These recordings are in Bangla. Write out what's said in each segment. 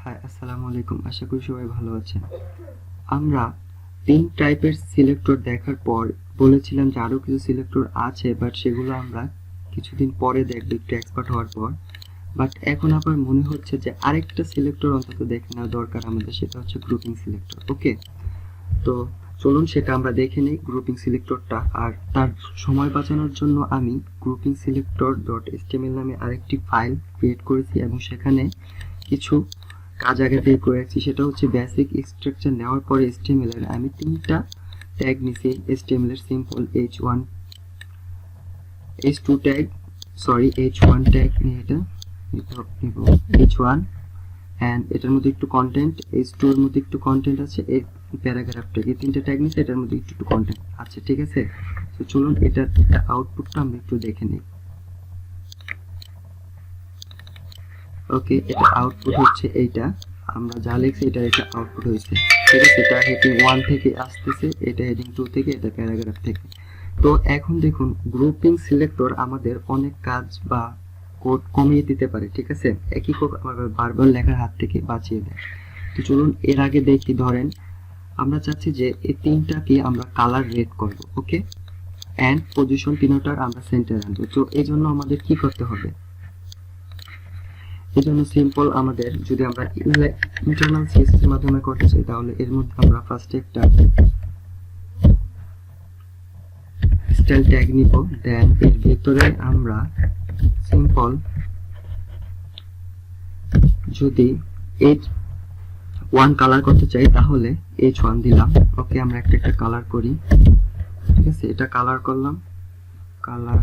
হাই, আসসালামু আলাইকুম। আশা করি সবাই ভালো আছেন। আমরা ৩ টাইপের সিলেক্টর দেখার পর বলেছিলাম যে আরো কিছু সিলেক্টর আছে, বাট সেগুলো আমরা কিছুদিন পরে দেখব একটু এক্সপার্ট হওয়ার পর। বাট এখন আবার মনে হচ্ছে যে আরেকটা সিলেক্টর অন্তত দেখে নেওয়া দরকার আমাদের, সেটা হচ্ছে গ্রুপিং সিলেক্টর। ওকে, তো চলুন সেটা আমরা দেখে নিই, গ্রুপিং সিলেক্টরটা। আর তার সময় বাঁচানোর জন্য আমি গ্রুপিং সিলেক্টর ডট এচটিএমএল নামে আরেকটি ফাইল ক্রিয়েট করেছি এবং সেখানে কিছু কাজ আগে থেকে করে রাখছি। সেটা হচ্ছে বেসিক স্ট্রাকচার নেওয়ার পরে HTML এর আমি 3টা ট্যাগ নিছি। HTML এর simple h1 h2 tag, sorry h1 tag নিয়ে এটা নিব h1, এন্ড এটার মধ্যে একটু কন্টেন্ট, h2 এর মধ্যে একটু কন্টেন্ট আছে, এই প্যারাগ্রাফ ট্যাগ, এই 3টা ট্যাগ নিছি, এটার মধ্যে একটু কন্টেন্ট আছে। ঠিক আছে, তো চলুন এটার আউটপুটটা আমরা একটু দেখে নিই। ওকে, এটা আউটপুট হচ্ছে এইটা, আমরা যা লিখছি এটা আউটপুট হয়েছে। ঠিক আছে, এটা হেডিং 1 থেকে আসতেছে, এটা হেডিং 2 থেকে, এটা প্যারাগ্রাফ থেকে। তো এখন দেখুন, গ্রুপিং সিলেক্টর আমাদের অনেক কাজ বা কোড কমিয়ে দিতে পারে। ঠিক আছে, একই কোড বারবার লেখার হাত থেকে বাঁচিয়ে দেয়। তো চলুন এর আগে দেখি, ধরেন আমরা চাচ্ছি যে এই তিনটাকে আমরা কালার রেড করব। ওকে, এন্ড পজিশন তিনটার আমরা সেন্টার আনবো। তো এই জন্য আমাদের কি করতে হবে? এই জন্য সিম্পল, আমাদের যদি আমরা ইন্টারনাল সিএসএস এর মাধ্যমে করতে চাই, তাহলে এর মধ্যে আমরা ফার্স্টে একটা স্টাইল ট্যাগ নিব, দেন এর ভিতরে আমরা সিম্পল যদি h1 কালার করতে চাই তাহলে h1 দিলাম। ওকে, আমরা একটা কালার করি। ঠিক আছে, এটা কালার করলাম, কালার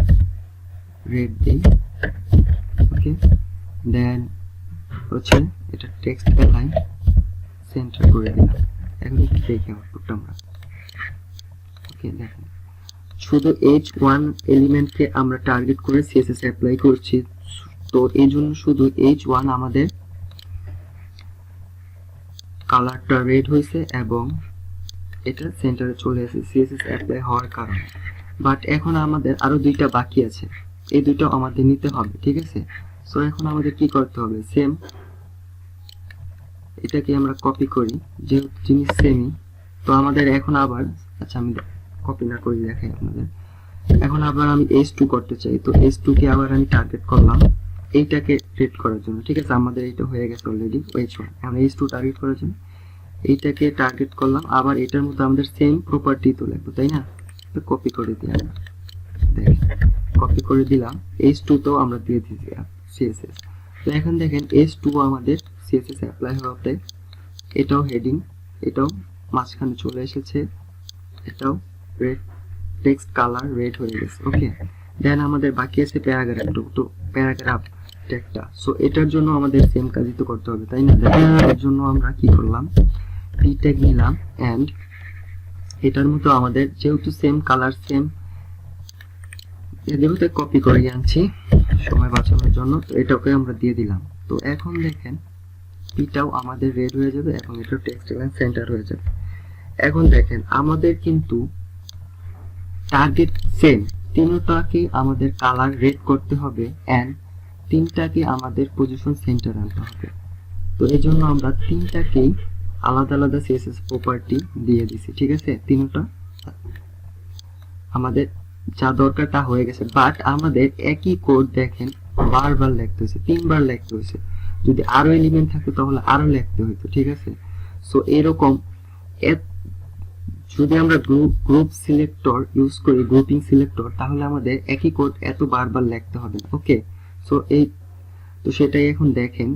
রেড দিই। ওকে, দেন হচ্ছে এটা টেক্সট অ্যালাইন সেন্টার করে দিলাম। এখন একটু দেখি আউটপুটটা আমরা। ওকে, দেখেন শুধু h1 এলিমেন্টকে আমরা টার্গেট করে সিএসএস অ্যাপ্লাই করছি। তো এই জন্য শুধু h1 আমাদের কালারটা রেড হয়েছে এবং এটা সেন্টারে চলে এসেছে সিএসএস অ্যাপ্লাই হওয়ার কারণে। বাট এখন আমাদের আরো দুইটা বাকি আছে, এই দুটো আমাদের নিতে হবে। ঠিক আছে, সো এখন আমাদের কি করতে হবে? সেম এটাকে আমরা কপি করি, যেহেতু জিনিস সেমই। তো আমাদের এখন আবার, আচ্ছা আমি কপি না করে দেখাই আপনাদের। এখন আবার আমি h2 করতে চাই, তো h2 কে আবার আমি টার্গেট করলাম এইটাকে রেড করার জন্য। ঠিক আছে, আমাদের এটা হয়ে গেছে অলরেডি h1, আমরা h2 টার্গেট করার জন্য এইটাকে টার্গেট করলাম। আবার এটার মধ্যে আমাদের সেম প্রপার্টি তো লাগবে, তাই না? তো কপি করে দিই আমরা, দেখেন কপি করে দিলাম। h2 তো আমরা দিয়ে দিয়েছি সিএসএস। তো এখন দেখেন h2 আমাদের সিএসএস অ্যাপ্লাই হওয়াতে এটাও হেডিং, এটাও মাঝখানে চলে এসেছে, এটাও রেড, টেক্সট কালার রেড হয়ে গেছে। ওকে, দেন আমাদের বাকি আছে প্যারাগ্রাফ, তো প্যারাগ্রাফ ট্যাগটা। সো এটার জন্য আমাদের সেম কাজই তো করতে হবে, তাই না? এর জন্য আমরা কি করলাম? পি ট্যাগ নিলাম, এন্ড এটার মতো আমাদের যেহেতু সেম কালার সেম, এদেরও কপি করে আনছি সময় বাঁচানোর জন্য, তো এটাকে আমরা দিয়ে দিলাম। তো এখন দেখেন পিটাও আমাদের রেড হয়ে যাবে এবং এটা টেক্সট লাইন সেন্টার হয়ে যাবে। এখন দেখেন আমাদের কিন্তু টার্গেট সেম, তিনটাকে আমাদের কালার রেড করতে হবে এন্ড তিনটাকে আমাদের পজিশন সেন্টার আনতে হবে। তো এই জন্য আমরা তিনটাকেই আলাদা আলাদা সিএসএস প্রপার্টি দিয়ে দিছি। ঠিক আছে, তিনটা আমাদের যা দরকার তা হয়ে গেছে। বাট আমাদের একই কোড দেখেন বারবার লিখতে হয়েছে, 3বার লিখতে হয়েছে। যদি আরো এলিমেন্ট থাকতো তাহলে আরো লিখতে হতো। ঠিক আছে, সো এরকম যদি আমরা গ্রুপ সিলেক্টর ইউজ করি, গ্রুপিং সিলেক্টর, তাহলে আমাদের একই কোড এত বারবার লিখতে হবে না। ওকে, সো এই তো সেটাই এখন দেখেন।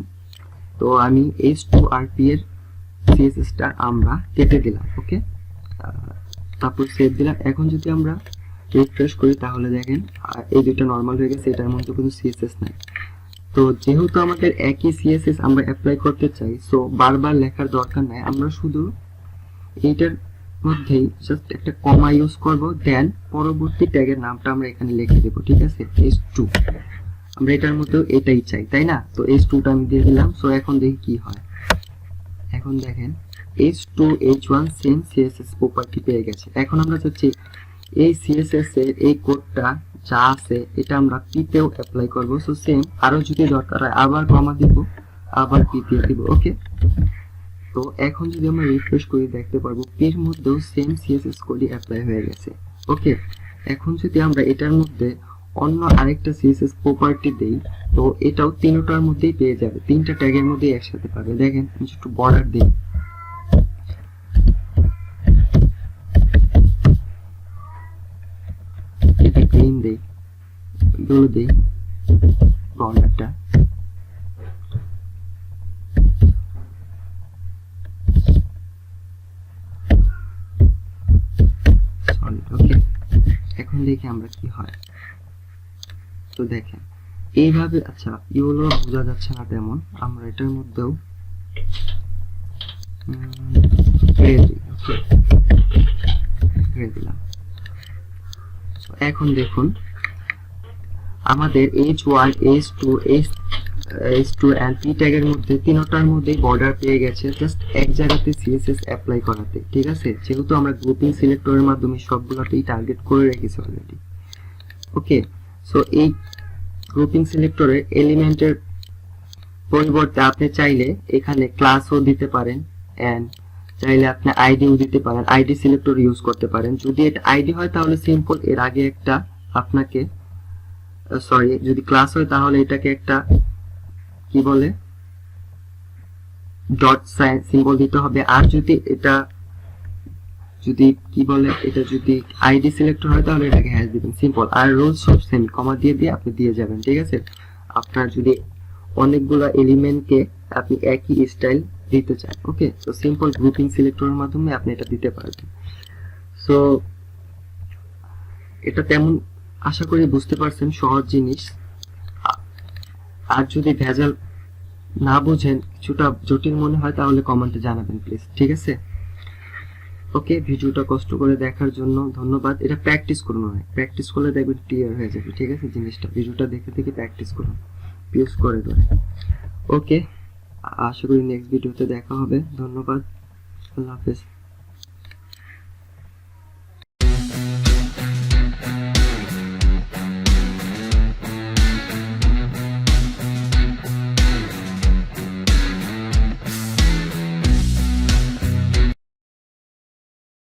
তো আমি h2rp এর সিএসএসটা আমরা কেটে দিলাম। ওকে, তারপর সেভ দিলাম। এখন যদি আমরা রিফ্রেশ করি তাহলে দেখেন এই দুটো নরমাল হয়ে গেছে, এটার মধ্যে কোনো সিএসএস নাই। তো যেহেতু আমাদের একই সিএসএস আমরা অ্যাপ্লাই করতে চাই, সো বারবার লেখার দরকার নাই, আমরা শুধু এইটার মধ্যেই জাস্ট একটা কমা ইউজ করব, দেন পরবর্তী ট্যাগের নামটা আমরা এখানে লিখে দেব। ঠিক আছে, h2 আমরা এটার মধ্যেও এটাই চাই, তাই না? তো h2টা আমি দিয়ে দিলাম। সো এখন দেখি কি হয়। এখন দেখেন h2 h1 same CSS property পেয়ে গেছে। এখন আমরা চাচ্ছি এই সিএসএস এর এই কোডটা যা আছে এটা আমরা পি তেও অ্যাপ্লাই করব। সো সেম, আরো যদি দরকার হয় আবার কমা দিব, আবার পি দিয়ে দিব। ওকে, তো এখন যদি আমরা রিফ্রেশ করি দেখতে পারবো পির মধ্যেও সেম সিএসএস কোডই অ্যাপ্লাই হয়ে গেছে। ওকে, এখন যদি আমরা এটার মধ্যে অন্য আরেকটা সিএসএস প্রপার্টি দেই, তো এটাও তিনটার মধ্যেই পেয়ে যাবে, তিনটা ট্যাগের মধ্যেই একসাথে পাবে। দেখেন একটু বর্ডার দিই, এটা গ্রিন দেই, ব্লু দেই বর্ডারটা, ওকে। এখন দেখি আমরা কি হয়। তো দেখেন এইভাবে, আচ্ছা ইউলো বোঝা যাচ্ছে না তেমন, আমরা এটার মধ্যেও দিলাম। এখন দেখুন আমাদের H1 H2 H2 and P ট্যাগের মধ্যে তিনটার মধ্যেই বর্ডার পেয়ে গেছে, জাস্ট এক জায়গাতে সিএসএস অ্যাপ্লাই করাতে। ঠিক আছে, যেহেতু আমরা গ্রুপিং সিলেক্টরের মাধ্যমে সবগুলোতেই টার্গেট করে রেখেছি অলরেডি। ওকে, সো এই গ্রুপিং সিলেক্টরের এলিমেন্টের পরিবর্তে আপনি চাইলে এখানে ক্লাসও দিতে পারেন, এন্ড চাইলে আপনি আইডিও দিতে পারেন, আইডি সিলেক্টর ইউজ করতে পারেন। যদি এটা আইডি হয় তাহলে সিম্পল এর আগে একটা আপনাকে সরি, যদি ক্লাস হয় তাহলে এটাকে একটা কি বলে ডট সাইন সিম্বল দিতে হবে। আর যদি এটা যদি কি বলে এটা যদি আইডি সিলেক্টর হয় তাহলে এটাকে হ্যাশ দিবেন, সিম্পল। আর রোল সব সেম কমা দিয়ে দিয়ে আপনি দিয়ে যাবেন। ঠিক আছে, আপনার যদি অনেকগুলো এলিমেন্টকে আপনি একই স্টাইল দিতে চান, ওকে, তো সিম্পল গ্রুপিং সিলেক্টরের মাধ্যমে আপনি এটা দিতে পারবেন। সো এটা তেমন আশা করি বুঝতে পারছেন, সহজ জিনিস। আর যদি ভেজাল না বুঝেন, কিছুটা জটিল মনে হয় তাহলে কমেন্টে জানাবেন প্লিজ। ঠিক আছে, ওকে, ভিডিওটা কষ্ট করে দেখার জন্য ধন্যবাদ। এটা প্র্যাকটিস করুন, প্র্যাকটিস করলে দেখবেন ক্লিয়ার হয়ে যাবে। ঠিক আছে, জিনিসটা ভিডিওটা দেখে দেখে প্র্যাকটিস করুন, ইউজ করে ধরে। ওকে, আশা করি নেক্সট ভিডিওতে দেখা হবে। ধন্যবাদ, আল্লাহ হাফেজ।